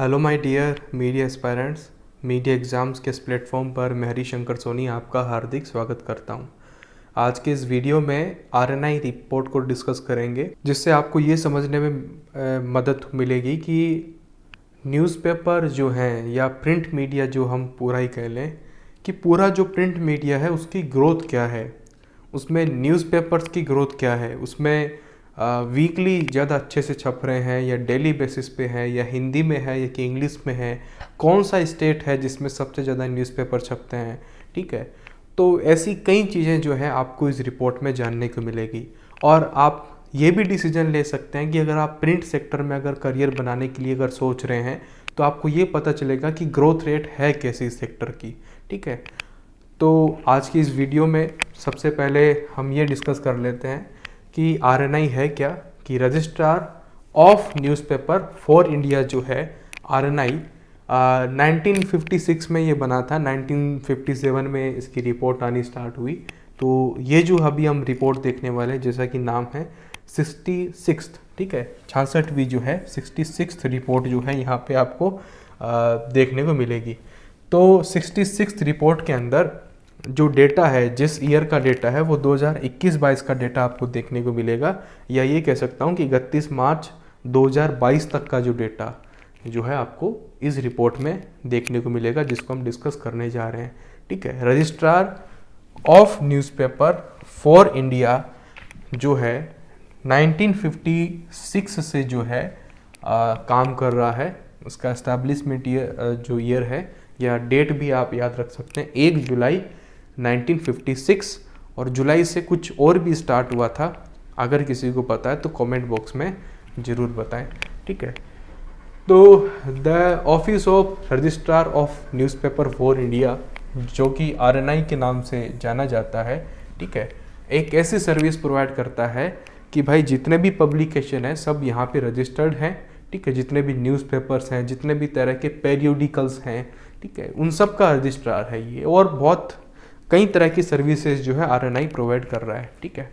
Hello my dear media aspirants. Media exams के इस platform पर मैं हरिशंकर सोनी आपका हार्दिक स्वागत करता हूं। आज के इस वीडियो में आरएनआई रिपोर्ट को डिस्कस करेंगे, जिससे आपको ये समझने में मदद मिलेगी कि न्यूज़पेपर जो हैं या प्रिंट मीडिया जो हम पूरा ही कह लें कि पूरा जो प्रिंट मीडिया है उसकी ग्रोथ क्या है, उसमें न्यूज़पेपर्स की ग्रोथ क्या है, उसमें वीकली ज़्यादा अच्छे से छप रहे हैं या डेली बेसिस पे है या हिंदी में है या कि इंग्लिश में है, कौन सा स्टेट है जिसमें सबसे ज़्यादा न्यूज़पेपर छपते हैं। ठीक है, तो ऐसी कई चीज़ें जो है आपको इस रिपोर्ट में जानने को मिलेगी और आप ये भी डिसीजन ले सकते हैं कि अगर आप प्रिंट सेक्टर में अगर करियर बनाने के लिए अगर सोच रहे हैं तो आपको ये पता चलेगा कि ग्रोथ रेट है कैसी इस सेक्टर की। ठीक है, तो आज की इस वीडियो में सबसे पहले हम ये डिस्कस कर लेते हैं कि आरएनआई है क्या, कि registrar of newspaper for India जो है आरएनआई 1956 में ये बना था। 1957 में इसकी रिपोर्ट आनी स्टार्ट हुई। तो ये जो अभी हम रिपोर्ट देखने वाले हैं, जैसा कि नाम है 66, ठीक है, 66वीं जो है 66 रिपोर्ट जो है यहाँ पे आपको देखने को मिलेगी। तो 66 रिपोर्ट के अंदर जो डेटा है, जिस ईयर का डेटा है वो 2021-22 का डेटा आपको देखने को मिलेगा, या ये कह सकता हूँ कि 31 मार्च 2022 तक का जो डेटा जो है आपको इस रिपोर्ट में देखने को मिलेगा, जिसको हम डिस्कस करने जा रहे हैं। ठीक है, registrar of newspaper for India जो है 1956 से जो है काम कर रहा है। उसका एस्टैब्लिशमेंट जो ईयर है या डेट भी आप याद रख सकते हैं, 1 जुलाई 1956, और जुलाई से कुछ और भी स्टार्ट हुआ था। अगर किसी को पता है तो कमेंट बॉक्स में ज़रूर बताएं। ठीक है, तो the office of registrar of newspaper for India, जो कि आरएनआई के नाम से जाना जाता है, ठीक है, एक ऐसी सर्विस प्रोवाइड करता है कि भाई जितने भी पब्लिकेशन हैं सब यहाँ पे रजिस्टर्ड हैं। ठीक है, जितने भी न्यूज़पेपर्स हैं, जितने भी तरह के पेरियोडिकल्स हैं, ठीक है, उन सब का रजिस्ट्रार है ये, और बहुत कई तरह की सर्विसेज जो है आरएनआई प्रोवाइड कर रहा है। ठीक है,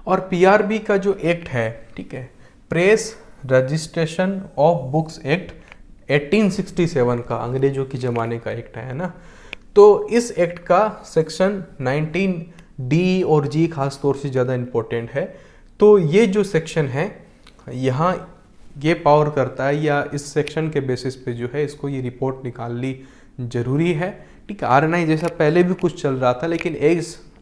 और पीआरबी का जो एक्ट है, ठीक है, press registration of books act 1867 का, अंग्रेजों के ज़माने का एक्ट है ना। तो इस एक्ट का सेक्शन 19D और G खास तौर से ज़्यादा इम्पोर्टेंट है। तो ये जो सेक्शन है यहाँ ये पावर करता है, या इस सेक्शन के बेसिस पे जो है इसको ये रिपोर्ट निकालनी ज़रूरी है। ठीक है, आरएनआई जैसा पहले भी कुछ चल रहा था, लेकिन एक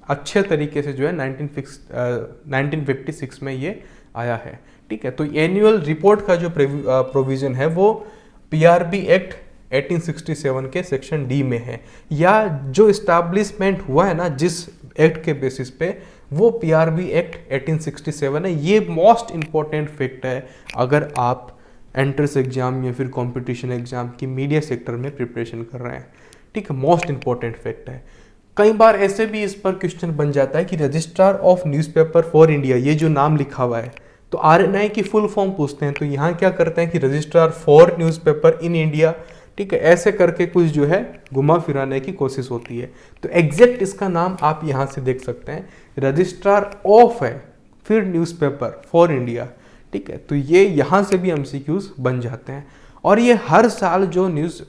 अच्छे तरीके से जो है 1956 में ये आया है। ठीक है, तो एनुअल रिपोर्ट का जो प्रोविज़न है वो पीआरबी एक्ट 1867 के सेक्शन डी में है, या जो इस्टेब्लिशमेंट हुआ है ना जिस एक्ट के बेसिस पे, वो पीआरबी एक्ट 1867 है। ये मोस्ट इम्पॉर्टेंट फैक्ट है अगर आप एंट्रेंस एग्जाम या फिर कंपटीशन एग्जाम की मीडिया सेक्टर में प्रिपरेशन कर रहे हैं। ठीक है, मोस्ट इम्पॉर्टेंट फैक्ट है। कई बार ऐसे भी इस पर क्वेश्चन बन जाता है कि registrar of newspaper for India, ये जो नाम लिखा हुआ है, तो आरएनआई की फुल फॉर्म पूछते हैं, तो यहाँ क्या करते हैं कि registrar for newspaper in India. ठीक है, ऐसे करके कुछ जो है घुमा फिराने की कोशिश होती है। तो एग्जैक्ट इसका नाम आप यहाँ से देख सकते हैं, रजिस्ट्रार ऑफ है, फिर न्यूज़पेपर फॉर इंडिया। ठीक है, तो ये यहाँ से भी एमसीक्यूज बन जाते हैं। और ये हर साल जो न्यूज़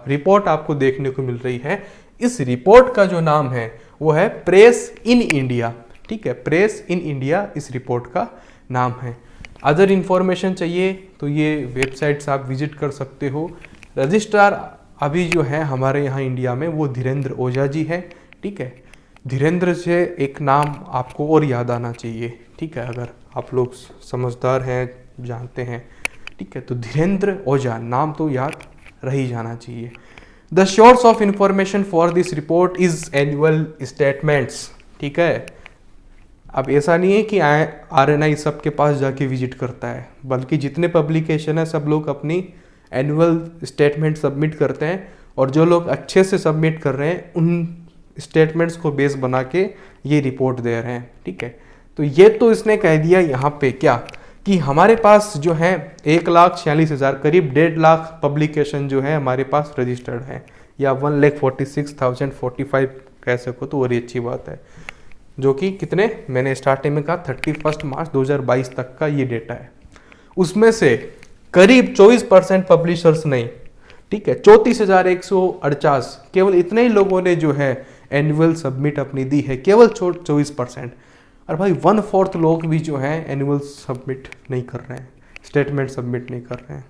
रिपोर्ट आपको देखने को मिल रही है, इस रिपोर्ट का जो नाम है वो है प्रेस इन इंडिया। ठीक है, प्रेस इन इंडिया इस रिपोर्ट का नाम है। अदर इन्फॉर्मेशन चाहिए तो ये वेबसाइट्स आप विजिट कर सकते हो। रजिस्ट्रार अभी जो है हमारे यहाँ इंडिया में वो धीरेन्द्र ओझा जी है। ठीक है, धीरेन्द्र से एक नाम आपको और याद आना चाहिए। ठीक है, अगर आप लोग समझदार हैं, जानते हैं। ठीक है, तो धीरेन्द्र ओझा नाम तो याद रह ही जाना चाहिए। The source of information for this report is annual statements. ठीक है, अब ऐसा नहीं है कि आरएनआई सबके पास जाके विजिट करता है, बल्कि जितने पब्लिकेशन है सब लोग अपनी एनुअल स्टेटमेंट सबमिट करते हैं, और जो लोग अच्छे से सबमिट कर रहे हैं उन स्टेटमेंट्स को बेस बना के ये रिपोर्ट दे रहे हैं। ठीक है, तो ये तो इसने कह दिया यहाँ पे क्या कि हमारे पास जो है 1,46,000 करीब 1.5 लाख पब्लिकेशन जो है हमारे पास रजिस्टर्ड है, या 1,46,045 कह सको तो बड़ी अच्छी बात है, जो कि कितने मैंने स्टार्टिंग में कहा 31 मार्च 2022 तक का ये डेटा है। उसमें से करीब 24% पब्लिशर्स नहीं, ठीक है, 34,148, केवल इतने ही लोगों ने जो है एनुअल सबमिट अपनी दी है, केवल 24%। और भाई 1/4 लोग भी जो है एनुअल सबमिट नहीं कर रहे हैं, स्टेटमेंट सबमिट नहीं कर रहे हैं।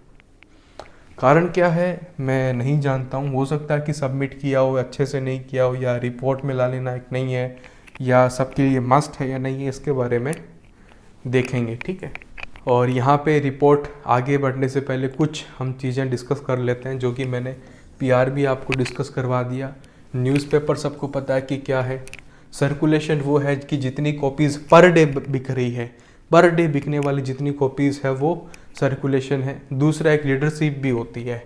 कारण क्या है मैं नहीं जानता हूँ, हो सकता है कि सबमिट किया हो, अच्छे से नहीं किया हो, या रिपोर्ट में लाने लायक नहीं है, या सबके लिए मस्ट है या नहीं है, इसके बारे में देखेंगे, ठीक है। और यहाँ पे रिपोर्ट आगे बढ़ने से पहले कुछ हम चीज़ें डिस्कस कर लेते हैं, जो कि मैंने पीआरबी आपको डिस्कस करवा दिया। न्यूज़पेपर सबको पता है कि क्या है, सर्कुलेशन वो है कि जितनी कॉपीज़ पर डे बिक रही है, पर डे बिकने वाली जितनी कॉपीज़ है वो सर्कुलेशन है। दूसरा एक लीडरशिप भी होती है,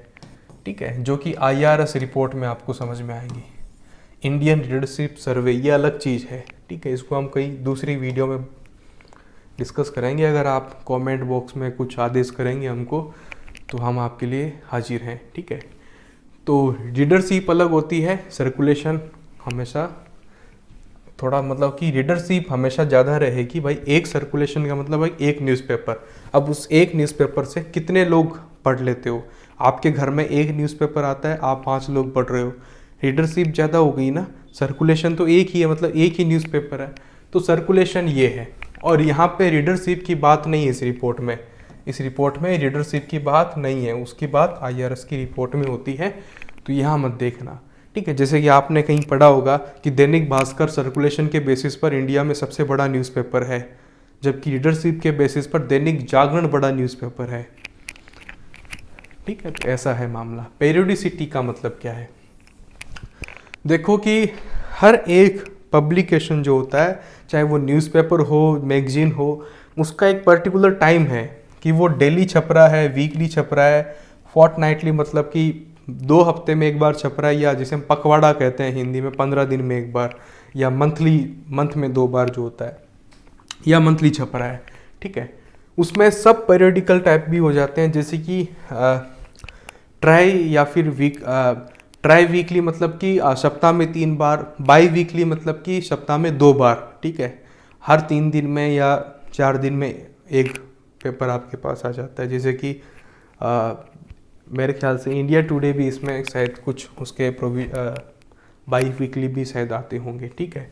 ठीक है, जो कि IRS रिपोर्ट में आपको समझ में आएगी। इंडियन लीडरशिप सर्वे ये अलग चीज़ है, ठीक है, इसको हम कई दूसरी वीडियो में डिस्कस करेंगे। अगर आप कमेंट बॉक्स में कुछ आदेश करेंगे हमको तो हम आपके लिए हाजिर हैं, ठीक है। तो रीडरशिप अलग होती है, सर्कुलेशन हमेशा थोड़ा मतलब कि रीडरशिप हमेशा ज़्यादा रहेगी। भाई एक सर्कुलेशन का मतलब भाई एक न्यूज़पेपर, अब उस एक न्यूज़पेपर से कितने लोग पढ़ लेते हो। आपके घर में एक न्यूज़पेपर आता है, आप 5 लोग पढ़ रहे हो, रीडरशिप ज़्यादा हो गई ना। सर्कुलेशन तो एक ही है, मतलब एक ही न्यूज़पेपर है, तो सर्कुलेशन ये है। और यहाँ पे रीडरशिप की बात नहीं है इस रिपोर्ट में, इस रिपोर्ट में रीडरशिप की बात नहीं है, उसकी बात IRS की रिपोर्ट में होती है, तो यहाँ मत देखना, ठीक है। जैसे कि आपने कहीं पढ़ा होगा कि दैनिक भास्कर सर्कुलेशन के बेसिस पर इंडिया में सबसे बड़ा न्यूज़पेपर है, जबकि रीडरशिप के बेसिस पर दैनिक जागरण बड़ा न्यूज़पेपर है, ठीक है। तो ऐसा है मामला। पेरियोडिसिटी का मतलब क्या है, देखो कि हर एक पब्लिकेशन जो होता है, चाहे वो न्यूज़पेपर हो, मैगजीन हो, उसका एक पर्टिकुलर टाइम है कि वो डेली छप रहा है, वीकली छप रहा है, फोर्टनाइटली मतलब कि 2 हफ्ते में एक बार छप रहा है, या जिसे हम पखवाड़ा कहते हैं हिंदी में 15 दिन में एक बार, या मंथ में 2 बार जो होता है, या मंथली छप रहा है, ठीक है। उसमें सब पीरियडिकल टाइप भी हो जाते हैं, जैसे कि ट्राई या फिर ट्राई वीकली मतलब कि सप्ताह में 3 बार, बाई वीकली मतलब कि सप्ताह में 2 बार, ठीक है। हर 3 दिन में या 4 दिन में एक पेपर आपके पास आ जाता है, जैसे कि मेरे ख्याल से इंडिया टुडे भी इसमें शायद कुछ उसके बाई वीकली भी शायद आते होंगे, ठीक है।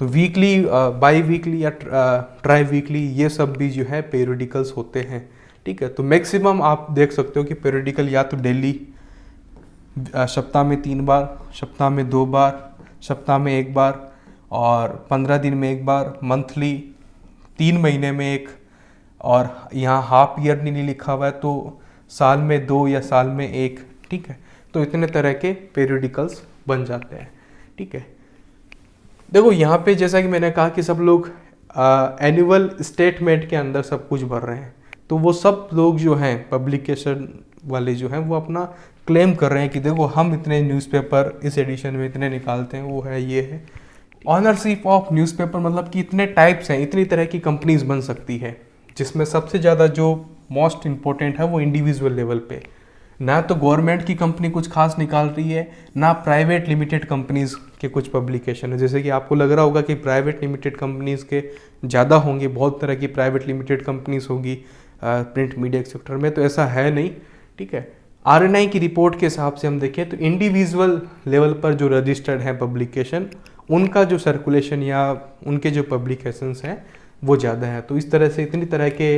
तो वीकली, बाई वीकली या ट्राई वीकली ये सब भी जो है पेरियोडिकल्स होते हैं, ठीक है। तो मैक्सिमम आप देख सकते हो कि पेरियोडिकल या तो डेली, सप्ताह में 3 बार, सप्ताह में 2 बार, सप्ताह में 1 बार, और 15 दिन में 1 बार, मंथली 3 महीने में 1, और यहाँ हाफ ईयरली नहीं लिखा हुआ है तो साल में 2 या साल में 1, ठीक है। तो इतने तरह के पेरियोडिकल्स बन जाते हैं, ठीक है। देखो यहाँ पे जैसा कि मैंने कहा कि सब लोग एनुअल स्टेटमेंट के अंदर सब कुछ भर रहे हैं, तो वो सब लोग जो हैं पब्लिकेशन वाले जो हैं वो अपना क्लेम कर रहे हैं कि देखो हम इतने न्यूज़पेपर इस एडिशन में इतने निकालते हैं, वो है ये है। ऑनरशिप ऑफ न्यूज़पेपर मतलब कि इतने टाइप्स हैं, इतनी तरह की कंपनीज बन सकती है, जिसमें सबसे ज़्यादा जो मोस्ट इम्पोर्टेंट है वो इंडिविजुअल लेवल पे। ना तो गवर्नमेंट की कंपनी कुछ खास निकाल रही है, ना प्राइवेट लिमिटेड कंपनीज के कुछ पब्लिकेशन है। जैसे कि आपको लग रहा होगा कि प्राइवेट लिमिटेड कंपनीज के ज़्यादा होंगे, बहुत तरह की प्राइवेट लिमिटेड कंपनीज होगी प्रिंट मीडिया सेक्टर में, तो ऐसा है नहीं, ठीक है। RNI की रिपोर्ट के हिसाब से हम देखें तो इंडिविजुअल लेवल पर जो रजिस्टर्ड है पब्लिकेशन, उनका जो सर्कुलेशन या उनके जो पब्लिकेशंस हैं वो ज़्यादा है। तो इस तरह से इतनी तरह के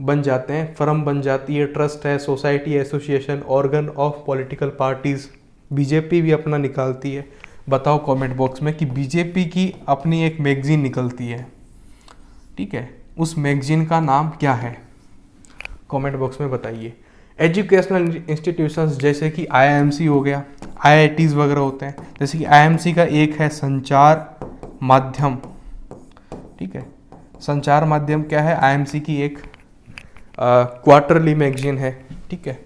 बन जाते हैं, फर्म बन जाती है, ट्रस्ट है, society, association, organ of political parties. BJP भी अपना निकालती है। बताओ कमेंट बॉक्स में कि बीजेपी की अपनी एक मैगजीन निकलती है, ठीक है, उस मैगजीन का नाम क्या है, कमेंट बॉक्स में बताइए। एजुकेशनल इंस्टीट्यूशंस जैसे कि IIMC हो गया, IITs वगैरह होते हैं। जैसे कि IIMC का एक है संचार माध्यम, ठीक है। संचार माध्यम क्या है, IIMC की एक क्वार्टरली मैगजीन है, ठीक है।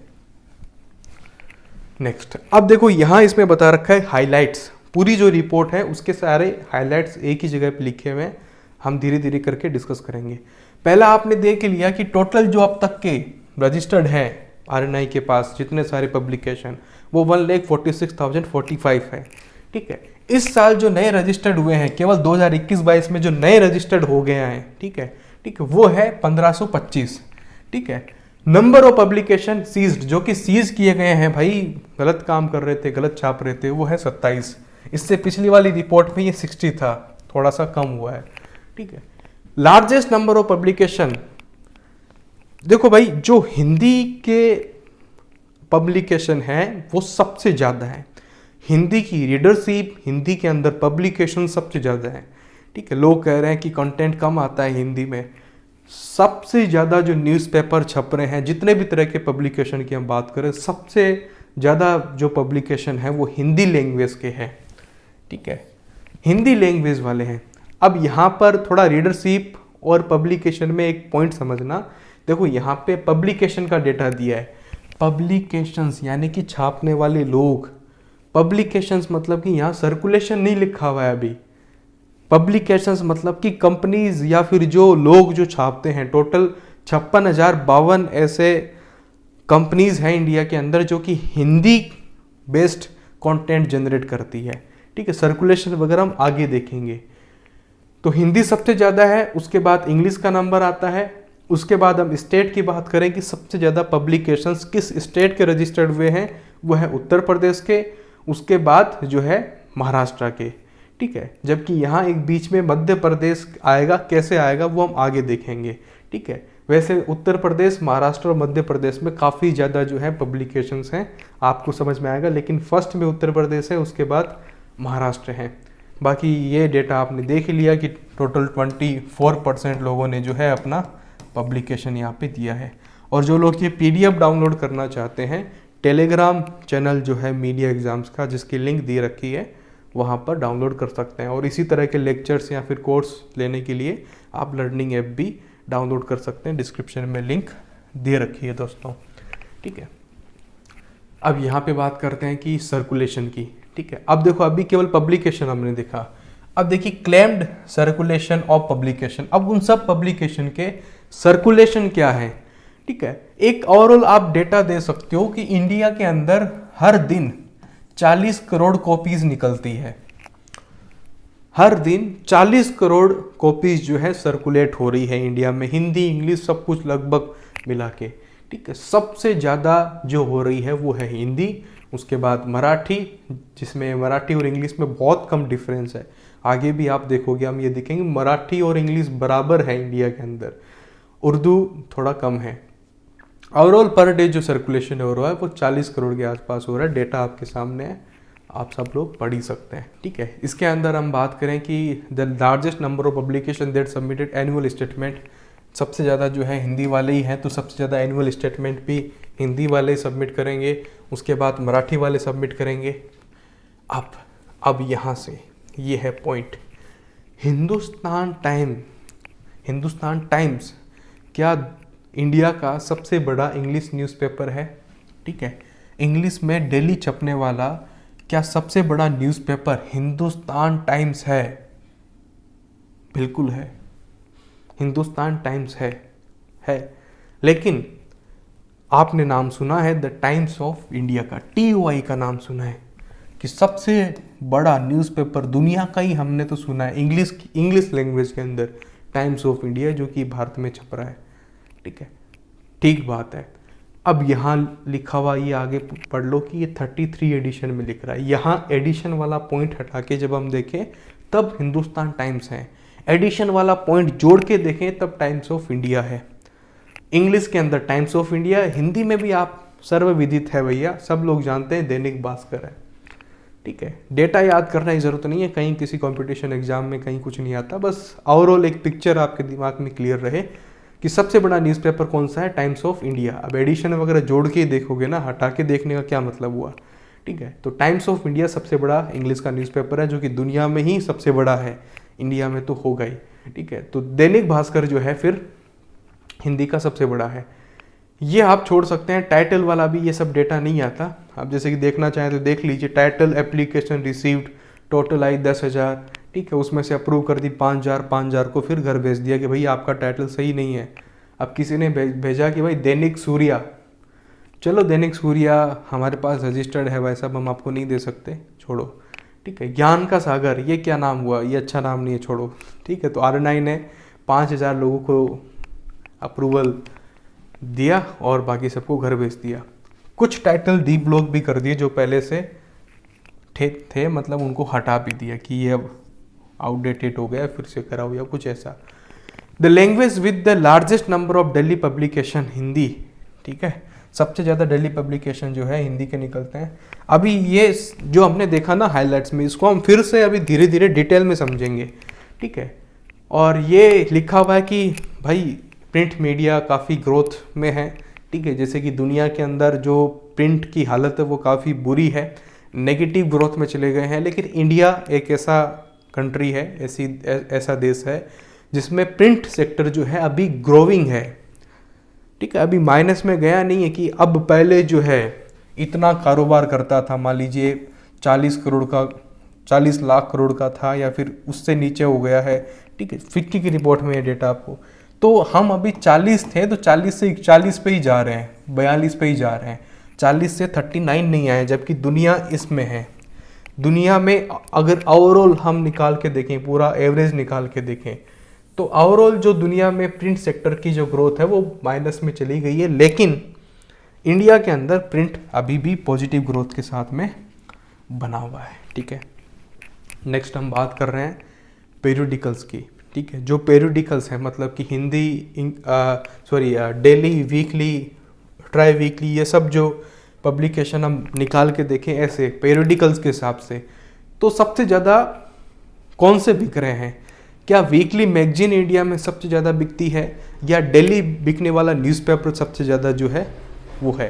नेक्स्ट, अब देखो यहाँ इसमें बता रखा है हाइलाइट्स, पूरी जो रिपोर्ट है उसके सारे हाइलाइट्स एक ही जगह पे लिखे हुए हैं। हम धीरे धीरे करके डिस्कस करेंगे। पहला आपने देख लिया कि टोटल जो अब तक के रजिस्टर्ड है RNI के पास जितने सारे पब्लिकेशन, वो 1,46,045 है, ठीक है। इस साल जो नए रजिस्टर्ड हुए हैं, केवल 2021-22 में जो नए रजिस्टर्ड हो गए हैं, ठीक है, वो है 1525, ठीक है। नंबर ऑफ पब्लिकेशन सीज्ड, जो कि सीज किए गए हैं भाई, गलत काम कर रहे थे, गलत छाप रहे थे, वो है 27। इससे पिछली वाली रिपोर्ट में ये 60 था, थोड़ा सा कम हुआ है, ठीक है। लार्जेस्ट नंबर ऑफ पब्लिकेशन, देखो भाई जो हिंदी के पब्लिकेशन है वो सबसे ज़्यादा है, हिंदी की रीडरशिप, हिंदी के अंदर पब्लिकेशन सबसे ज़्यादा है, ठीक है। लोग कह रहे हैं कि कंटेंट कम आता है हिंदी में, सबसे ज़्यादा जो न्यूज़पेपर छप रहे हैं, जितने भी तरह के पब्लिकेशन की हम बात करें, सबसे ज़्यादा जो पब्लिकेशन है वो हिंदी लैंग्वेज के हैं, ठीक है, हिंदी लैंग्वेज वाले हैं। अब यहाँ पर थोड़ा रीडरशिप और पब्लिकेशन में एक पॉइंट समझना, देखो यहाँ पे पब्लिकेशन का डेटा दिया है, पब्लिकेशंस यानी कि छापने वाले लोग, पब्लिकेशंस मतलब कि यहाँ सर्कुलेशन नहीं लिखा हुआ है अभी, पब्लिकेशंस मतलब कि कंपनीज या फिर जो लोग जो छापते हैं, टोटल 56,052 ऐसे कंपनीज हैं इंडिया के अंदर जो कि हिंदी बेस्ड कंटेंट जनरेट करती है, ठीक है। सर्कुलेशन वगैरह हम आगे देखेंगे। तो हिंदी सबसे ज़्यादा है, उसके बाद इंग्लिश का नंबर आता है, उसके बाद हम स्टेट की बात करें कि सबसे ज़्यादा पब्लिकेशंस किस स्टेट के रजिस्टर्ड हुए हैं, वो है उत्तर प्रदेश के, उसके बाद जो है महाराष्ट्र के, ठीक है। जबकि यहाँ एक बीच में मध्य प्रदेश आएगा, कैसे आएगा वो हम आगे देखेंगे, ठीक है। वैसे उत्तर प्रदेश, महाराष्ट्र और मध्य प्रदेश में काफ़ी ज़्यादा जो है पब्लिकेशंस हैं, आपको समझ में आएगा, लेकिन फर्स्ट में उत्तर प्रदेश है, उसके बाद महाराष्ट्र है। बाकी ये डेटा आपने देख लिया कि टोटल 24% लोगों ने जो है अपना पब्लिकेशन यहाँ पे दिया है। और जो लोग ये PDF डाउनलोड करना चाहते हैं, टेलीग्राम चैनल जो है मीडिया एग्जाम्स का, जिसकी लिंक दे रखी है, वहाँ पर डाउनलोड कर सकते हैं। और इसी तरह के लेक्चर्स या फिर कोर्स लेने के लिए आप लर्निंग ऐप भी डाउनलोड कर सकते हैं, डिस्क्रिप्शन में लिंक दे रखी है दोस्तों, ठीक है। अब यहाँ पे बात करते हैं कि सर्कुलेशन की, ठीक है। अब देखो अभी केवल पब्लिकेशन हमने देखा, अब देखिए क्लेम्ड सर्कुलेशन ऑफ पब्लिकेशन, अब उन सब पब्लिकेशन के सर्कुलेशन क्या है, ठीक है। एक ओवरऑल आप डेटा दे सकते हो कि इंडिया के अंदर हर दिन 40 करोड़ कॉपीज निकलती है, हर दिन 40 करोड़ कॉपीज जो है सर्कुलेट हो रही है इंडिया में, हिंदी इंग्लिश सब कुछ लगभग मिला के, ठीक है। सबसे ज़्यादा जो हो रही है वो है हिंदी, उसके बाद मराठी, जिसमें मराठी और इंग्लिश में बहुत कम डिफरेंस है, आगे भी आप देखोगे, हम ये देखेंगे मराठी और इंग्लिश बराबर है इंडिया के अंदर, उर्दू थोड़ा कम है। ओवरऑल पर डे जो सर्कुलेशन हो रहा है वो 40 करोड़ के आसपास हो रहा है, डेटा आपके सामने है, आप सब लोग पढ़ ही सकते हैं, ठीक है। इसके अंदर हम बात करें कि the largest number of publication that submitted annual statement, सबसे ज़्यादा जो है हिंदी वाले ही हैं, तो सबसे ज़्यादा एनुअल स्टेटमेंट भी हिंदी वाले सबमिट करेंगे, उसके बाद मराठी वाले सबमिट करेंगे। अब यहाँ से ये है पॉइंट, हिंदुस्तान टाइम्स क्या इंडिया का सबसे बड़ा इंग्लिश न्यूज़पेपर है, ठीक है। इंग्लिश में डेली छपने वाला क्या सबसे बड़ा न्यूज़पेपर हिंदुस्तान टाइम्स है? बिल्कुल है, हिंदुस्तान टाइम्स है। लेकिन आपने नाम सुना है द टाइम्स ऑफ इंडिया का, TOI का नाम सुना है कि सबसे बड़ा न्यूज़पेपर दुनिया का ही हमने तो सुना है इंग्लिश लैंग्वेज के अंदर, टाइम्स ऑफ इंडिया, जो कि भारत में छप रहा है, ठीक है, ठीक बात है। अब यहाँ लिखा हुआ ये आगे पढ़ लो कि ये 33 एडिशन में लिख रहा है, यहाँ एडिशन वाला पॉइंट हटा के जब हम देखें तब हिंदुस्तान टाइम्स है, एडिशन वाला पॉइंट जोड़ के देखें तब टाइम्स ऑफ इंडिया है। इंग्लिश के अंदर टाइम्स ऑफ इंडिया, हिंदी में भी आप सर्वविदित है भैया, सब लोग जानते हैं दैनिक भास्कर है, ठीक है। डेटा याद करने की जरूरत नहीं है, कहीं किसी कंपटीशन एग्जाम में कहीं कुछ नहीं आता, बस ओवरऑल एक पिक्चर आपके दिमाग में क्लियर रहे कि सबसे बड़ा न्यूज़पेपर कौन सा है, टाइम्स ऑफ इंडिया। अब एडिशन वगैरह जोड़ के देखोगे ना, हटा के देखने का क्या मतलब हुआ, ठीक है। तो टाइम्स ऑफ इंडिया सबसे बड़ा इंग्लिश का न्यूज़पेपर है, जो कि दुनिया में ही सबसे बड़ा है, इंडिया में तो होगा ही, ठीक है। तो दैनिक भास्कर जो है फिर हिंदी का सबसे बड़ा है। ये आप छोड़ सकते हैं, टाइटल वाला भी ये सब डेटा नहीं आता, आप जैसे कि देखना चाहें तो देख लीजिए, title application received total I 10,000, ठीक है, उसमें से अप्रूव कर दी 5,000 को फिर घर भेज दिया कि भाई आपका टाइटल सही नहीं है। अब किसी ने भेजा कि भाई दैनिक सूर्या, चलो दैनिक सूर्या हमारे पास रजिस्टर्ड है, वैसा हम आपको नहीं दे सकते, छोड़ो, ठीक है। ज्ञान का सागर, ये क्या नाम हुआ, ये अच्छा नाम नहीं है, छोड़ो, ठीक है। तो R9 ने 5,000 लोगों को अप्रूवल दिया और बाकी सबको घर भेज दिया। कुछ टाइटल डी ब्लॉक भी कर दिए जो पहले से थे मतलब उनको हटा भी दिया कि ये अब आउटडेटेड हो गया, फिर से कराओ या कुछ ऐसा। The language with the largest number of Delhi publication, Hindi, ठीक है, सबसे ज़्यादा दिल्ली पब्लिकेशन जो है हिंदी के निकलते हैं। अभी ये जो हमने देखा ना हाइलाइट्स में, इसको हम फिर से अभी धीरे धीरे डिटेल में समझेंगे, ठीक है। और ये लिखा हुआ है कि भाई प्रिंट मीडिया काफ़ी ग्रोथ में है, ठीक है, जैसे कि दुनिया के अंदर जो प्रिंट की हालत है वो काफ़ी बुरी है, नेगेटिव ग्रोथ में चले गए हैं। लेकिन इंडिया एक ऐसा कंट्री है, ऐसा देश है जिसमें प्रिंट सेक्टर जो है अभी ग्रोविंग है, ठीक है, अभी माइनस में गया नहीं है कि अब पहले जो है इतना कारोबार करता था, मान लीजिए 40 लाख करोड़ का था या फिर उससे नीचे हो गया है, ठीक है, फिक्की की रिपोर्ट में ये डेटा आपको। तो हम अभी 40 थे तो 40 से 41 पे ही जा रहे हैं, 42 पे ही जा रहे हैं, 40 से 39 नहीं आए, जबकि दुनिया इसमें है। दुनिया में अगर ओवरऑल हम निकाल के देखें, पूरा एवरेज निकाल के देखें, तो ओवरऑल जो दुनिया में प्रिंट सेक्टर की जो ग्रोथ है वो माइनस में चली गई है, लेकिन इंडिया के अंदर प्रिंट अभी भी पॉजिटिव ग्रोथ के साथ में बना हुआ है, ठीक है। नेक्स्ट हम बात कर रहे हैं पेरियोडिकल्स की, ठीक है। जो पेरियोडिकल्स हैं मतलब कि Hindi, daily, weekly, try weekly, ये सब जो पब्लिकेशन हम निकाल के देखें ऐसे पेरियोडिकल्स के हिसाब से, तो सबसे ज़्यादा कौन से बिक रहे हैं? क्या वीकली मैगजीन इंडिया में सबसे ज़्यादा बिकती है या डेली बिकने वाला न्यूज़पेपर सबसे ज़्यादा जो है वो है?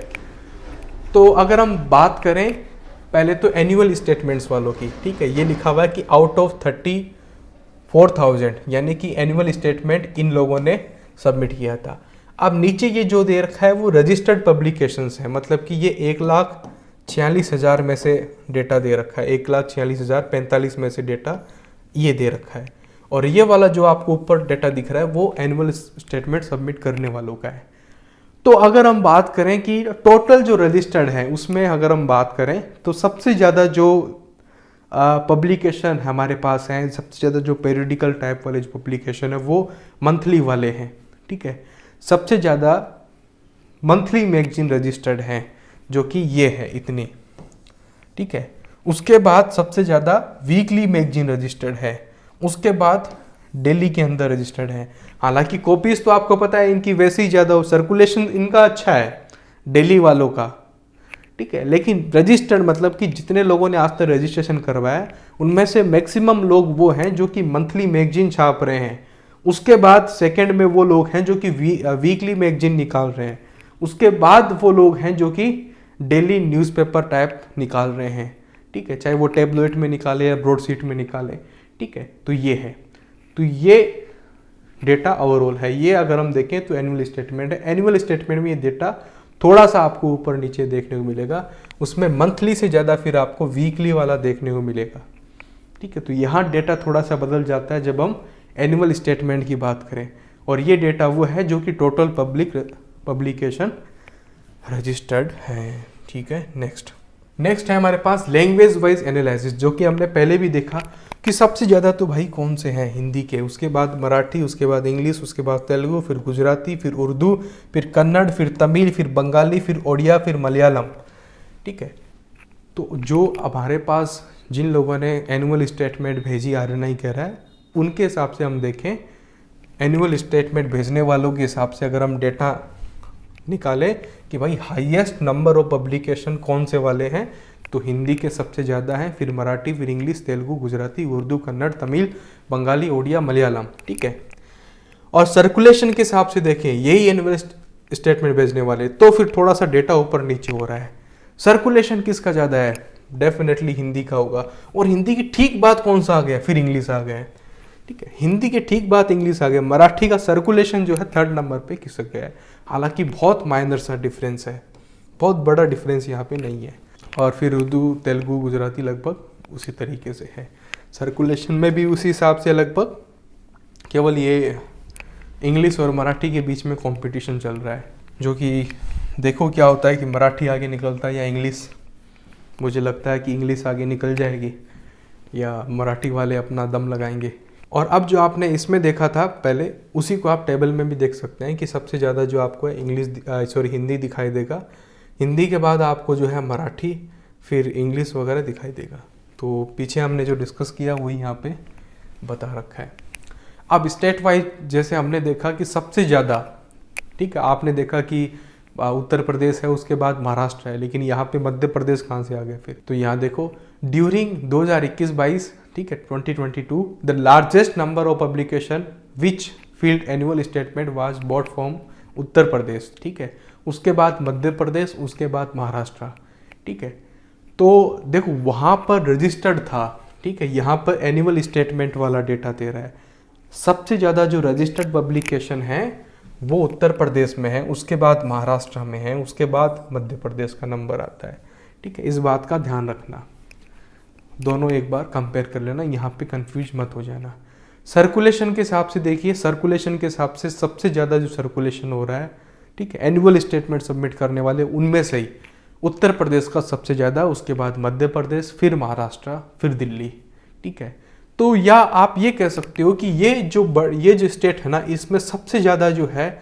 तो अगर हम बात करें पहले तो एनुअल स्टेटमेंट्स वालों की, ठीक है, ये लिखा हुआ है कि आउट ऑफ 34,000 यानी कि एनुअल स्टेटमेंट इन लोगों ने सबमिट किया था। अब नीचे ये जो दे रखा है वो रजिस्टर्ड पब्लिकेशंस है, मतलब कि ये 1,46,000 में से डेटा दे रखा है, 1,46,045 में से डेटा ये दे रखा है। और ये वाला जो आपको ऊपर डेटा दिख रहा है वो एनुअल स्टेटमेंट सबमिट करने वालों का है। तो अगर हम बात करें कि टोटल जो रजिस्टर्ड है उसमें अगर हम बात करें तो सबसे ज़्यादा जो पब्लिकेशन हमारे पास हैं, सबसे ज़्यादा जो पेरियोडिकल टाइप वाले जो पब्लिकेशन है वो मंथली वाले हैं, ठीक है। सबसे ज़्यादा मंथली मैगजीन रजिस्टर्ड हैं जो कि ये है इतनी, ठीक है। उसके बाद सबसे ज़्यादा वीकली मैगजीन रजिस्टर्ड है, उसके बाद डेली के अंदर रजिस्टर्ड है। हालांकि कॉपीज तो आपको पता है इनकी वैसे ही ज़्यादा, सर्कुलेशन इनका अच्छा है डेली वालों का, ठीक है। लेकिन रजिस्टर्ड मतलब कि जितने लोगों ने आज तक रजिस्ट्रेशन करवाया उनमें से मैक्सिमम लोग वो हैं जो कि मंथली मैगजीन छाप रहे हैं। उसके बाद सेकंड में वो लोग हैं जो कि वीकली मैगजीन निकाल रहे हैं। उसके बाद वो लोग हैं जो कि डेली न्यूज़पेपर टाइप निकाल रहे हैं, ठीक है, चाहे वो टैबलेट में निकाले या ब्रॉडशीट में निकाले, ठीक है। तो ये है, तो ये डेटा ओवरऑल है। ये अगर हम देखें तो एनुअल स्टेटमेंट है। एनुअल स्टेटमेंट में ये डेटा थोड़ा सा आपको ऊपर नीचे देखने को मिलेगा, उसमें मंथली से ज़्यादा फिर आपको वीकली वाला देखने को मिलेगा, ठीक है। तो यहाँ डेटा थोड़ा सा बदल जाता है जब हम एनुअल स्टेटमेंट की बात करें, और ये डेटा वो है जो कि टोटल पब्लिकेशन रजिस्टर्ड है, ठीक है। नेक्स्ट है हमारे पास लैंग्वेज वाइज एनालिसिस, जो कि हमने पहले भी देखा कि सबसे ज़्यादा तो भाई कौन से हैं हिंदी के, उसके बाद मराठी, उसके बाद इंग्लिश, उसके बाद तेलुगु, फिर गुजराती, फिर उर्दू, फिर कन्नड़, फिर तमिल, फिर बंगाली, फिर ओडिया, फिर मलयालम, ठीक है। तो जो हमारे पास जिन लोगों ने एनुअल स्टेटमेंट भेजी, RNI कह रहा है, उनके हिसाब से हम देखें, एनुअल स्टेटमेंट भेजने वालों के हिसाब से अगर हम डेटा निकालें कि भाई हाईएस्ट नंबर ऑफ पब्लिकेशन कौन से वाले हैं, तो हिंदी के सबसे ज़्यादा हैं, फिर मराठी, फिर इंग्लिश, तेलुगु, गुजराती, उर्दू, कन्नड़, तमिल, बंगाली, ओडिया, मलयालम, ठीक है। और सर्कुलेशन के हिसाब से देखें यही एनुअल स्टेटमेंट भेजने वाले, तो फिर थोड़ा सा डेटा ऊपर नीचे हो रहा है। सर्कुलेशन किसका ज़्यादा है? डेफिनेटली हिंदी का होगा। और हिंदी की ठीक बात कौन सा आ गया? फिर इंग्लिश आ गया, ठीक है। हिंदी के ठीक बात इंग्लिश आ गया। मराठी का सर्कुलेशन जो है 3rd नंबर पे खिसक गया है। हालांकि बहुत माइनर सा डिफरेंस है, बहुत बड़ा डिफरेंस यहाँ पे नहीं है। और फिर उर्दू, तेलुगु, गुजराती लगभग उसी तरीके से है। सर्कुलेशन में भी उसी हिसाब से लगभग, केवल ये इंग्लिश और मराठी के बीच में कंपटीशन चल रहा है, जो कि देखो क्या होता है कि मराठी आगे निकलता है या इंग्लिश। मुझे लगता है कि इंग्लिश आगे निकल जाएगी या मराठी वाले अपना दम लगाएंगे, और अब जो आपने इसमें देखा था पहले, उसी को आप टेबल में भी देख सकते हैं कि सबसे ज़्यादा जो आपको हिंदी दिखाई देगा, हिंदी के बाद आपको जो है मराठी, फिर इंग्लिश वगैरह दिखाई देगा। तो पीछे हमने जो डिस्कस किया वही यहाँ पे बता रखा है। अब स्टेट वाइज जैसे हमने देखा कि सबसे ज़्यादा, ठीक है, आपने देखा कि उत्तर प्रदेश है, उसके बाद महाराष्ट्र है, लेकिन यहाँ पे मध्य प्रदेश कहाँ से आ गए फिर? तो यहाँ देखो ड्यूरिंग 2021-22, ठीक है, 2022 the largest number of publication which field annual statement was bought from Uttar Pradesh, ठीक है, उसके बाद मध्य प्रदेश, उसके बाद महाराष्ट्र, ठीक है। तो देखो वहाँ पर रजिस्टर्ड था, ठीक है, यहाँ पर एनुअल स्टेटमेंट वाला डेटा दे रहा है। सबसे ज़्यादा जो रजिस्टर्ड पब्लिकेशन है वो उत्तर प्रदेश में है, उसके बाद महाराष्ट्र में है, उसके बाद मध्य प्रदेश का नंबर आता है, ठीक है। इस बात का ध्यान रखना, दोनों एक बार कंपेयर कर लेना, यहाँ पे कंफ्यूज मत हो जाना। सर्कुलेशन के हिसाब से देखिए, सर्कुलेशन के हिसाब से सबसे ज़्यादा जो सर्कुलेशन हो रहा है, ठीक है, एनुअल स्टेटमेंट सबमिट करने वाले उनमें से ही उत्तर प्रदेश का सबसे ज़्यादा, उसके बाद मध्य प्रदेश, फिर महाराष्ट्र, फिर दिल्ली, ठीक है। तो या आप ये कह सकते हो कि ये जो स्टेट है ना, इसमें सबसे ज़्यादा जो है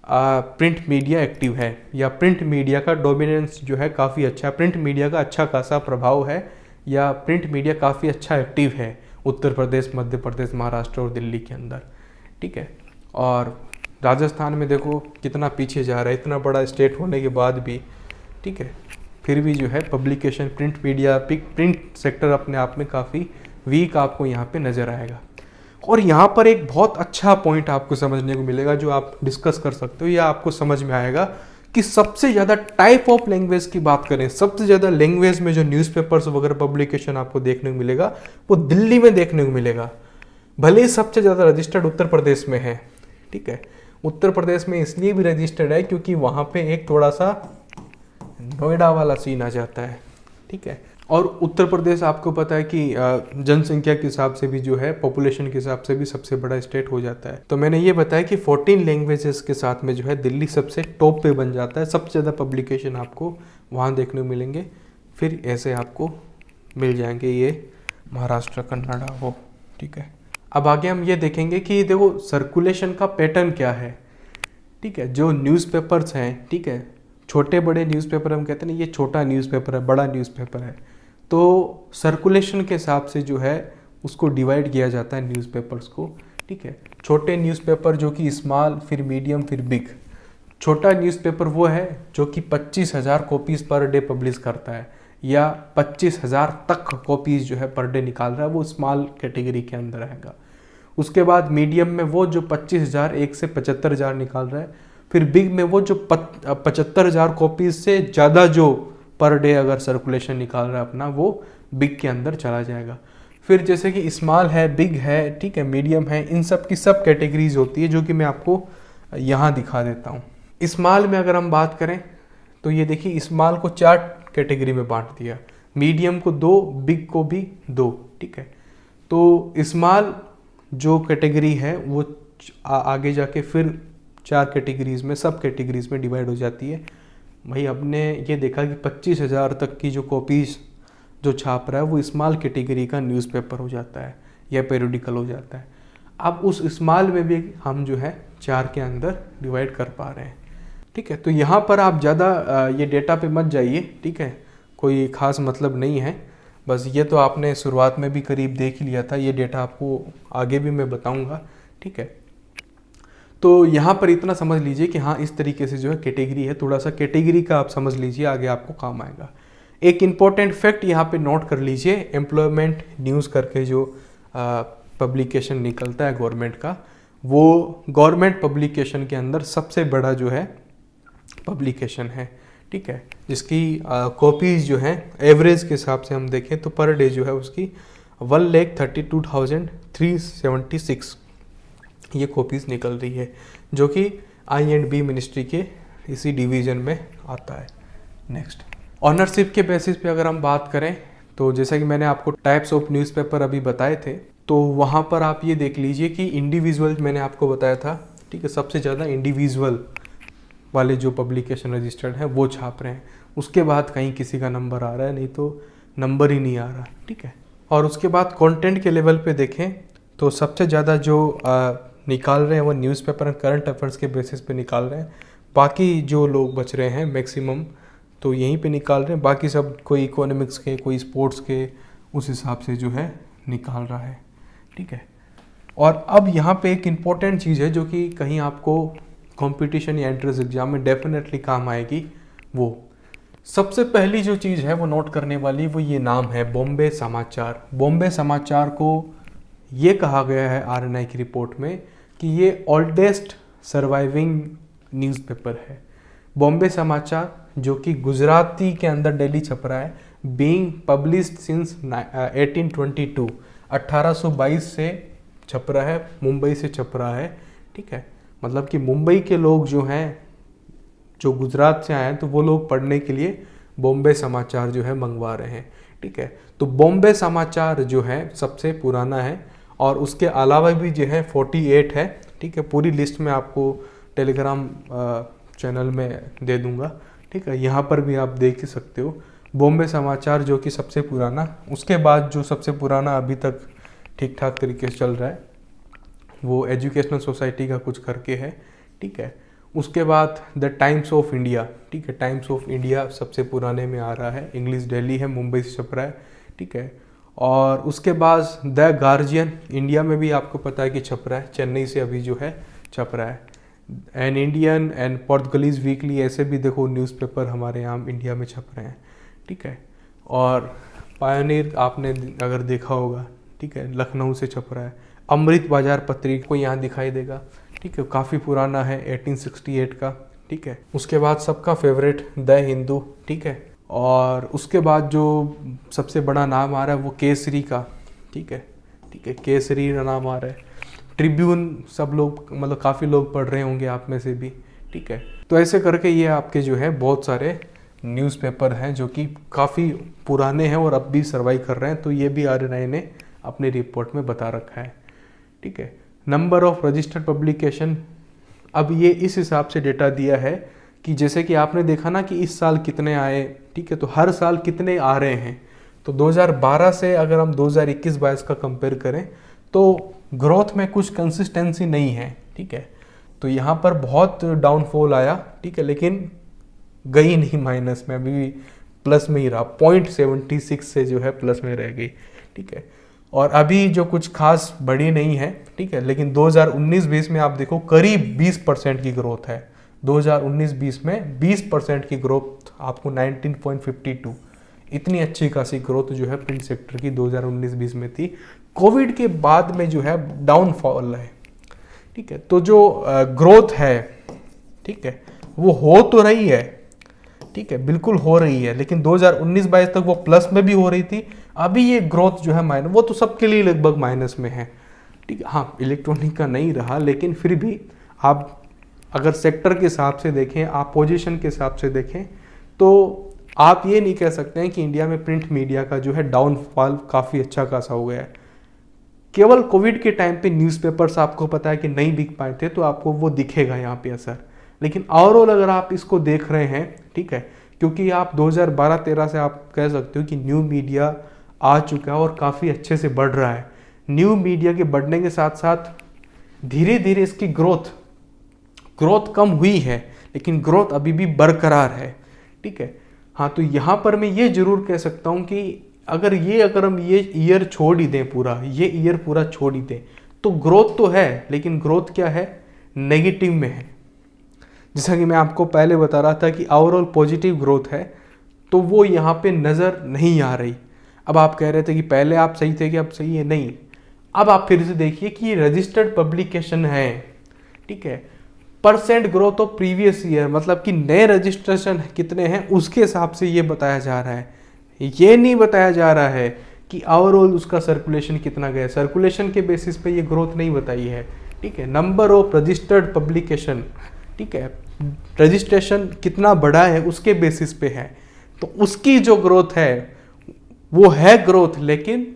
प्रिंट मीडिया एक्टिव है, या प्रिंट मीडिया का डोमिनेंस जो है काफ़ी अच्छा है, प्रिंट मीडिया का अच्छा खासा प्रभाव है, या प्रिंट मीडिया काफ़ी अच्छा एक्टिव है उत्तर प्रदेश, मध्य प्रदेश, महाराष्ट्र और दिल्ली के अंदर, ठीक है। और राजस्थान में देखो कितना पीछे जा रहा है, इतना बड़ा स्टेट होने के बाद भी, ठीक है, फिर भी जो है publication, print media, print sector अपने आप में काफ़ी वीक आपको यहाँ पे नज़र आएगा। और यहाँ पर एक बहुत अच्छा पॉइंट आपको समझने को मिलेगा जो आप डिस्कस कर सकते हो, या आपको समझ में आएगा कि सबसे ज़्यादा टाइप ऑफ लैंग्वेज की बात करें, सबसे ज़्यादा लैंग्वेज में जो न्यूज़पेपर्स वगैरह पब्लिकेशन आपको देखने को मिलेगा वो दिल्ली में देखने को मिलेगा। भले ही सबसे ज़्यादा रजिस्टर्ड उत्तर प्रदेश में है, ठीक है, उत्तर प्रदेश में इसलिए भी रजिस्टर्ड है क्योंकि वहाँ पे एक थोड़ा सा नोएडा वाला सीन आ जाता है, ठीक है। और उत्तर प्रदेश आपको पता है कि जनसंख्या के हिसाब से भी जो है, पॉपुलेशन के हिसाब से भी सबसे बड़ा स्टेट हो जाता है। तो मैंने ये बताया कि 14 लैंग्वेजेस के साथ में जो है दिल्ली सबसे टॉप पे बन जाता है, सबसे ज़्यादा पब्लिकेशन आपको वहाँ देखने को मिलेंगे। फिर ऐसे आपको मिल जाएंगे ये महाराष्ट्र, कन्नड़ा हो, ठीक है। अब आगे हम ये देखेंगे कि देखो सर्कुलेशन का पैटर्न क्या है, ठीक है। जो न्यूज़पेपर्स हैं, ठीक है, छोटे बड़े न्यूज़पेपर हम कहते हैं ना, ये छोटा न्यूज़पेपर है, बड़ा न्यूज़पेपर है, तो सर्कुलेशन के हिसाब से जो है उसको डिवाइड किया जाता है न्यूज़पेपर्स को, ठीक है। छोटे न्यूज़पेपर जो कि स्मॉल, फिर मीडियम, फिर बिग। छोटा न्यूज़पेपर वो है जो कि 25,000 कॉपीज़ पर डे पब्लिश करता है, या 25,000 तक कॉपीज़ जो है पर डे निकाल रहा है, वो स्मॉल कैटेगरी के अंदर आएगा। उसके बाद मीडियम में वो जो 25,000 1 से 75,000 निकाल रहा है। फिर बिग में वो जो 75,000 कॉपीज़ से ज़्यादा जो पर डे अगर सर्कुलेशन निकाल रहा है अपना, वो बिग के अंदर चला जाएगा। फिर जैसे कि स्मॉल है, बिग है, ठीक है, मीडियम है, इन सब की सब कैटेगरीज होती है जो कि मैं आपको यहाँ दिखा देता हूँ। स्मॉल में अगर हम बात करें तो ये देखिए, स्मॉल को 4 कैटेगरी में बांट दिया, मीडियम को 2, बिग को भी 2, ठीक है। तो स्मॉल जो कैटेगरी है वो आगे जाके फिर 4 कैटेगरीज में, सब कैटेगरीज में डिवाइड हो जाती है। भाई हमने ये देखा कि 25,000 तक की जो कॉपीज़ जो छाप रहा है वो स्मॉल कैटेगरी का न्यूज़पेपर हो जाता है या पेरियोडिकल हो जाता है। अब उस स्मॉल में भी हम जो है 4 के अंदर डिवाइड कर पा रहे हैं, ठीक है। तो यहाँ पर आप ज़्यादा ये डेटा पे मत जाइए, ठीक है, कोई ख़ास मतलब नहीं है, बस ये तो आपने शुरुआत में भी करीब देख ही लिया था, ये डेटा आपको आगे भी मैं बताऊँगा, ठीक है। तो यहाँ पर इतना समझ लीजिए कि हाँ, इस तरीके से जो है कैटेगरी है, थोड़ा सा कैटेगरी का आप समझ लीजिए, आगे आपको काम आएगा। एक इम्पॉर्टेंट फैक्ट यहाँ पे नोट कर लीजिए, एम्प्लॉयमेंट न्यूज़ करके जो पब्लिकेशन निकलता है गवर्नमेंट का, वो गवर्नमेंट पब्लिकेशन के अंदर सबसे बड़ा जो है पब्लिकेशन है, ठीक है, जिसकी कॉपीज़ जो हैं एवरेज के हिसाब से हम देखें तो पर डे जो है उसकी 1,32,376 ये कॉपीज़ निकल रही है, जो कि I&B मिनिस्ट्री के इसी डिवीज़न में आता है। नेक्स्ट, ऑनरशिप के बेसिस पे अगर हम बात करें तो जैसा कि मैंने आपको टाइप्स ऑफ न्यूज़पेपर अभी बताए थे, तो वहाँ पर आप ये देख लीजिए कि इंडिविजुअल मैंने आपको बताया था, ठीक है, सबसे ज़्यादा इंडिविजुअल वाले जो पब्लिकेशन रजिस्टर्ड है वो छाप रहे हैं, उसके बाद कहीं किसी का नंबर आ रहा है, नहीं तो नंबर ही नहीं आ रहा, ठीक है। और उसके बाद कंटेंट के लेवल पे देखें तो सबसे ज़्यादा जो निकाल रहे हैं वो न्यूज़पेपर एंड करंट अफेयर्स के बेसिस पे निकाल रहे हैं। बाकी जो लोग बच रहे हैं मैक्सिमम तो यहीं पे निकाल रहे हैं, बाकी सब कोई इकोनॉमिक्स के, कोई स्पोर्ट्स के, उस हिसाब से जो है निकाल रहा है। ठीक है, और अब यहाँ पे एक इम्पॉर्टेंट चीज़ है जो कि कहीं आपको कंपटीशन या एंट्रेंस एग्जाम में डेफिनेटली काम आएगी। वो सबसे पहली जो चीज़ है वो नोट करने वाली, वो ये नाम है बॉम्बे समाचार। बॉम्बे समाचार को ये कहा गया है आरएनआई की रिपोर्ट में कि ये ओल्डेस्ट सर्वाइविंग न्यूज़पेपर है। बॉम्बे समाचार जो कि गुजराती के अंदर डेली छप रहा है, बीइंग पब्लिश्ड सिंस 1822, 1822 से छप रहा है, मुंबई से छप रहा है। ठीक है, मतलब कि मुंबई के लोग जो हैं, जो गुजरात से आए हैं, तो वो लोग पढ़ने के लिए बॉम्बे समाचार जो है मंगवा रहे हैं। ठीक है, तो बॉम्बे समाचार जो है सबसे पुराना है, और उसके अलावा भी जो है 48 है। ठीक है, पूरी लिस्ट में आपको टेलीग्राम चैनल में दे दूंगा। ठीक है, यहाँ पर भी आप देख ही सकते हो बॉम्बे समाचार जो कि सबसे पुराना। उसके बाद जो सबसे पुराना अभी तक ठीक ठाक तरीके से चल रहा है वो एजुकेशनल सोसाइटी का कुछ करके है। ठीक है, उसके बाद द टाइम्स ऑफ इंडिया। ठीक है, टाइम्स ऑफ इंडिया सबसे पुराने में आ रहा है, इंग्लिश डेली है, मुंबई से छप रहा है। ठीक है, और उसके बाद द गार्जियन इंडिया में भी आपको पता है कि छप रहा है, चेन्नई से अभी जो है छप रहा है। एन इंडियन एंड पोर्तुगलीज वीकली, ऐसे भी देखो न्यूज़पेपर हमारे यहाँ इंडिया में छप रहे हैं। ठीक है, और पायोनियर आपने अगर देखा होगा, ठीक है, लखनऊ से छप रहा है। अमृत बाजार पत्रिका को यहाँ दिखाई देगा। ठीक है, काफ़ी पुराना है, 1868 का। ठीक है, उसके बाद सबका फेवरेट द हिंदू। ठीक है, और उसके बाद जो सबसे बड़ा नाम आ रहा है वो केसरी का। ठीक है, ठीक है, केसरी का नाम आ रहा है। ट्रिब्यून सब लोग, मतलब काफ़ी लोग पढ़ रहे होंगे आप में से भी। ठीक है, तो ऐसे करके ये आपके जो है बहुत सारे न्यूज़पेपर हैं जो कि काफ़ी पुराने हैं और अब भी सर्वाइव कर रहे हैं। तो ये भी आरएनआई ने अपनी रिपोर्ट में बता रखा है। ठीक है, नंबर ऑफ रजिस्टर्ड पब्लिकेशन, अब ये इस हिसाब से डेटा दिया है कि जैसे कि आपने देखा ना कि इस साल कितने आए। ठीक है, तो हर साल कितने आ रहे हैं, तो 2012 से अगर हम 2021-22 का कंपेयर करें तो ग्रोथ में कुछ कंसिस्टेंसी नहीं है। ठीक है, तो यहाँ पर बहुत डाउनफॉल आया। ठीक है, लेकिन गई नहीं माइनस में, अभी भी प्लस में ही रहा, 0.76 से जो है प्लस में रह गई। ठीक है, और अभी जो कुछ खास बड़ी नहीं है। ठीक है, लेकिन 2019-20 में आप देखो करीब 20% की ग्रोथ है। 2019-20 में 20% की ग्रोथ आपको 19.52, इतनी अच्छी खासी ग्रोथ जो है प्रिंट सेक्टर की 2019-20 में थी। कोविड के बाद में जो है डाउनफॉल है। ठीक है, तो जो ग्रोथ है, ठीक है, वो हो तो रही है। ठीक है, बिल्कुल हो रही है, लेकिन 2019-22 तक वो प्लस में भी हो रही थी। अभी ये ग्रोथ जो है माइनस, वो तो सबके लिए लगभग माइनस में है। ठीक है, हाँ इलेक्ट्रॉनिक का नहीं रहा, लेकिन फिर भी आप अगर सेक्टर के हिसाब से देखें, आप पोजीशन के हिसाब से देखें, तो आप ये नहीं कह सकते हैं कि इंडिया में प्रिंट मीडिया का जो है डाउनफॉल काफ़ी अच्छा खासा हो गया है। केवल कोविड के टाइम पे न्यूज़पेपर्स आपको पता है कि नहीं बिक पाए थे, तो आपको वो दिखेगा यहाँ पे असर। लेकिन ओवरऑल अगर आप इसको देख रहे हैं, ठीक है, क्योंकि आप 2012-13 से आप कह सकते हो कि न्यू मीडिया आ चुका है और काफ़ी अच्छे से बढ़ रहा है। न्यू मीडिया के बढ़ने के साथ साथ धीरे धीरे इसकी ग्रोथ कम हुई है, लेकिन ग्रोथ अभी भी बरकरार है। ठीक है, हाँ, तो यहाँ पर मैं ये जरूर कह सकता हूँ कि अगर हम ये ईयर छोड़ ही दें, ये ईयर पूरा छोड़ ही दें, तो ग्रोथ तो है, लेकिन ग्रोथ क्या है, नेगेटिव में है। जैसा कि मैं आपको पहले बता रहा था कि ओवरऑल पॉजिटिव ग्रोथ है, तो वो यहाँ पे नज़र नहीं आ रही। अब आप कह रहे थे कि पहले आप सही थे कि अब सही है, नहीं। अब आप फिर से देखिए कि ये रजिस्टर्ड पब्लिकेशन है। ठीक है, percent growth of previous year, मतलब कि नए रजिस्ट्रेशन कितने हैं उसके हिसाब से ये बताया जा रहा है। ये नहीं बताया जा रहा है कि ओवरऑल उसका सर्कुलेशन कितना गया। सर्कुलेशन के बेसिस पे ये ग्रोथ नहीं बताई है। ठीक है, नंबर ऑफ रजिस्टर्ड पब्लिकेशन, ठीक है, रजिस्ट्रेशन कितना बढ़ा है उसके बेसिस पे है, तो उसकी जो ग्रोथ है वो है ग्रोथ, लेकिन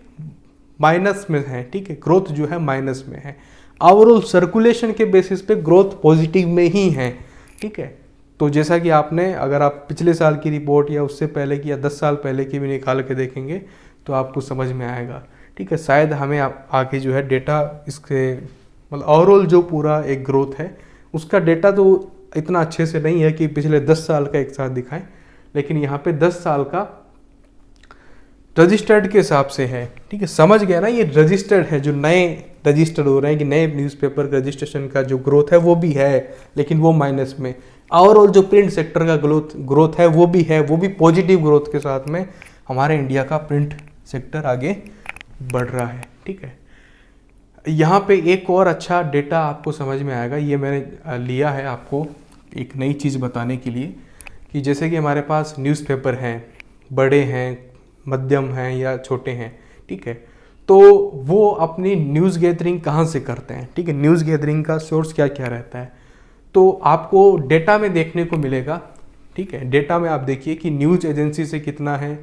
माइनस में है। ठीक है, ग्रोथ जो है माइनस में है। ओवरऑल सर्कुलेशन के बेसिस पे ग्रोथ पॉजिटिव में ही है। ठीक है, तो जैसा कि आपने, अगर आप पिछले साल की रिपोर्ट या उससे पहले की या 10 साल पहले की भी निकाल के देखेंगे तो आपको समझ में आएगा। ठीक है। शायद हमें आगे जो है डेटा इसके मतलब ओवरऑल जो पूरा एक ग्रोथ है उसका डेटा तो इतना अच्छे से नहीं है कि पिछले 10 साल का एक साथ दिखाएं, लेकिन यहाँ पे 10 साल का रजिस्टर्ड के हिसाब से है, ठीक है। समझ गया ना, ये रजिस्टर्ड है, जो नए रजिस्टर्ड हो रहे हैं कि नए न्यूज़पेपर रजिस्ट्रेशन का जो ग्रोथ है वो भी है, लेकिन वो माइनस में। ओवरऑल जो प्रिंट सेक्टर का ग्रोथ है वो भी है, वो भी पॉजिटिव ग्रोथ के साथ में हमारे इंडिया का प्रिंट सेक्टर आगे बढ़ रहा है, ठीक है। यहाँ पे एक और अच्छा डेटा आपको समझ में आएगा, ये मैंने लिया है आपको एक नई चीज़ बताने के लिए, कि जैसे कि हमारे पास न्यूज़पेपर हैं, बड़े हैं, मध्यम हैं या छोटे हैं, ठीक है। तो वो अपनी न्यूज़ गैदरिंग कहाँ से करते हैं, ठीक है। न्यूज़ गैदरिंग का सोर्स क्या क्या रहता है, तो आपको डेटा में देखने को मिलेगा, ठीक है। डेटा में आप देखिए कि न्यूज़ एजेंसी से कितना है,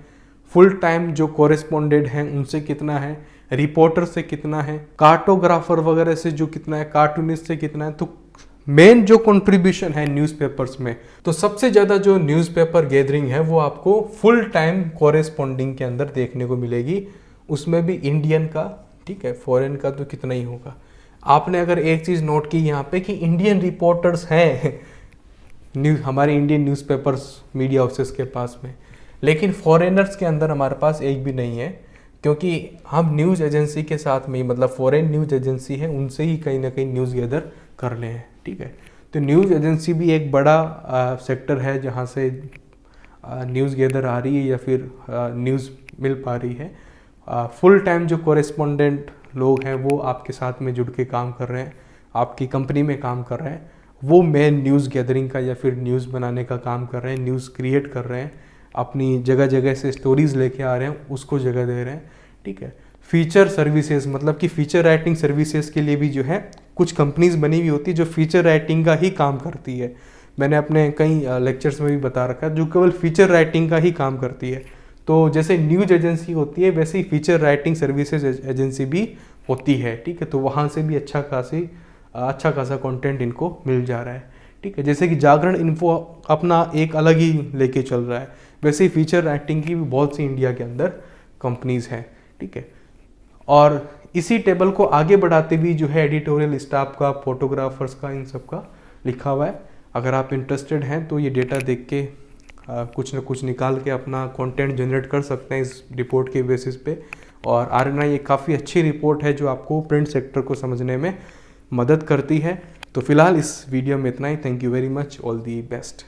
फुल टाइम जो कॉरेस्पॉन्डेंट हैं उनसे कितना है, रिपोर्टर से कितना है, कार्टोग्राफर वगैरह से जो कितना है, कार्टूनिस्ट से कितना है। तो मेन जो कंट्रीब्यूशन है न्यूज़पेपर्स में, तो सबसे ज़्यादा जो न्यूज़पेपर गैदरिंग है वो आपको फुल टाइम कॉरेस्पॉन्डिंग के अंदर देखने को मिलेगी, उसमें भी इंडियन का, ठीक है। फॉरेन का तो कितना ही होगा। आपने अगर एक चीज़ नोट की यहाँ पे कि इंडियन रिपोर्टर्स हैं हमारे इंडियन न्यूज़पेपर्स मीडिया हाउसेस के पास में, लेकिन फॉरेनर्स के अंदर हमारे पास एक भी नहीं है, क्योंकि हम न्यूज़ एजेंसी के साथ में ही, मतलब फॉरेन न्यूज़ एजेंसी है उनसे ही कहीं ना कहीं न्यूज़ गैदर कर रहे हैं, ठीक है। तो न्यूज़ एजेंसी भी एक बड़ा सेक्टर है जहाँ से न्यूज़ गैदर आ रही है या फिर न्यूज़ मिल पा रही है। फुल टाइम जो कॉरेस्पॉन्डेंट लोग हैं वो आपके साथ में जुड़ के काम कर रहे हैं, आपकी कंपनी में काम कर रहे हैं, वो मेन न्यूज़ गैदरिंग का या फिर न्यूज़ बनाने का काम कर रहे हैं, न्यूज़ क्रिएट कर रहे हैं, अपनी जगह जगह से स्टोरीज लेके आ रहे हैं, उसको जगह दे रहे हैं, ठीक है। फीचर सर्विसेज, मतलब कि फीचर राइटिंग सर्विसेज के लिए भी जो है कुछ कंपनीज बनी हुई होती है जो फीचर राइटिंग का ही काम करती है। मैंने अपने कई लेक्चर्स में भी बता रखा है, जो केवल फीचर राइटिंग का ही काम करती है। तो जैसे न्यूज एजेंसी होती है वैसे ही फीचर राइटिंग सर्विसेज एजेंसी भी होती है, ठीक है। तो वहाँ से भी अच्छा खासा कंटेंट इनको मिल जा रहा है, ठीक है। जैसे कि जागरण इन्फो अपना एक अलग ही लेके चल रहा है, वैसे ही फीचर राइटिंग की भी बहुत सी इंडिया के अंदर कंपनीज हैं, ठीक है। और इसी टेबल को आगे बढ़ाते भी जो है एडिटोरियल स्टाफ का, फोटोग्राफर्स का, इन सब का लिखा हुआ है। अगर आप इंटरेस्टेड हैं तो ये डेटा देख के कुछ ना कुछ निकाल के अपना कंटेंट जनरेट कर सकते हैं इस रिपोर्ट के बेसिस पे। और RNI ये काफ़ी अच्छी रिपोर्ट है जो आपको प्रिंट सेक्टर को समझने में मदद करती है। तो फिलहाल इस वीडियो में इतना ही। Thank you very much, all the best.